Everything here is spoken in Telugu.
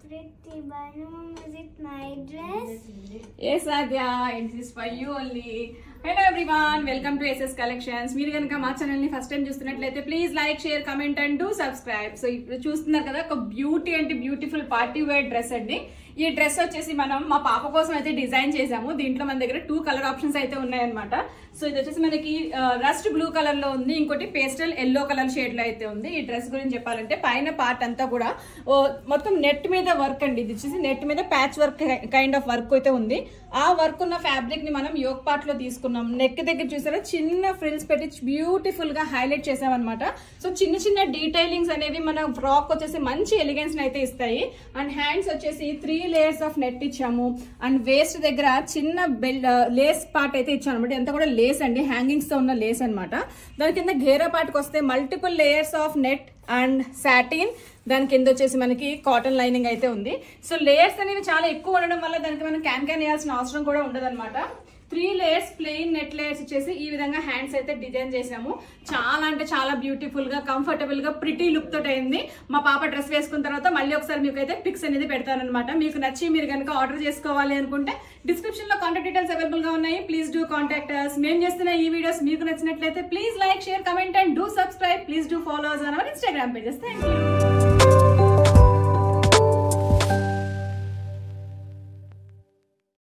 pretty Banu, is it my dress? Yes, Adya, it is for you only. Hello everyone, welcome to SS Collections. మీరు గనుక మా ఛానల్ ని ఫస్ట్ టైం చూస్తున్నట్లయితే please like, share, comment and do subscribe. So ఇప్పుడు చూస్తున్నారు కదా ఒక బ్యూటీ అంటే బ్యూటిఫుల్ పార్టీ వేర్ డ్రెస్ అండి. ఈ డ్రెస్ వచ్చేసి మనం మా పాప కోసం అయితే డిజైన్ చేసాము. దీంట్లో మన దగ్గర 2 కలర్ ఆప్షన్స్ అయితే ఉన్నాయన్నమాట. సో ఇది వచ్చేసి మనకి రస్ట్ బ్లూ కలర్ లో ఉంది, ఇంకోటి పేస్టల్ ఎల్లో కలర్ షేడ్ లో అయితే ఉంది. ఈ డ్రెస్ గురించి చెప్పాలంటే పైన పార్ట్ అంతా కూడా మొత్తం నెట్ మీద వర్క్ అండి. ఇది వచ్చేసి నెట్ మీద patch work kind of work అయితే ఉంది. ఆ వర్క్ ఉన్న ఫ్యాబ్రిక్ ని మనం యోక్ పార్ట్ లో తీసుకున్నాం. నెక్ దగ్గర చూసారా చిన్న ఫ్రిల్స్ పెట్టి బ్యూటిఫుల్ గా హైలైట్ చేసామన్నమాట. సో చిన్న చిన్న డీటెయిలింగ్స్ అనేవి మన ఫ్రాక్ వచ్చేసి మంచి ఎలిగెన్స్ అయితే ఇస్తాయి. అండ్ హ్యాండ్స్ వచ్చేసి 3 లేయర్స్ ఆఫ్ నెట్ ఇచ్చాము. అండ్ వేస్ట్ దగ్గర చిన్న లేస్ పార్ట్ అయితే ఇచ్చాము అనమాట. ఎంత కూడా లేస్ అండి, హ్యాంగింగ్స్ తో ఉన్న లేస్ అనమాట. దాని కింద ఘేరా పార్ట్కి వస్తే multiple layers of net and satin. దాని కింద వచ్చేసి మనకి కాటన్ లైనింగ్ అయితే ఉంది. సో లేయర్స్ అనేవి చాలా ఎక్కువ ఉండడం వల్ల దానికి మనం క్యాన్ వేయాల్సిన అవసరం కూడా ఉండదు అనమాట. 3 లేయర్స్ ప్లెయిన్ నెట్ లేయర్స్ ఇచ్చేసి ఈ విధంగా హ్యాండ్స్ అయితే డిజైన్ చేసాము. చాలా అంటే చాలా బ్యూటిఫుల్ గా, కంఫర్టబుల్ గా, ప్రిటీ లుక్ తోటి అయింది. మా పాప డ్రెస్ వేసుకున్న తర్వాత మళ్ళీ ఒకసారి మీకు అయితే పిక్స్ అనేది పెడతానమాట. మీకు నచ్చి మీరు కనుక ఆర్డర్ చేసుకోవాలి అనుకుంటే డిస్క్రిప్షన్ లో కాంటాక్ట్ డీటెయిల్స్ అవైలబుల్ గా ఉన్నాయి. Please do contact us. మేము చేస్తున్న ఈ వీడియోస్ మీకు నచ్చినట్లయితే please like, share, comment and do subscribe. Please do follow us on our Instagram pages. Thank you.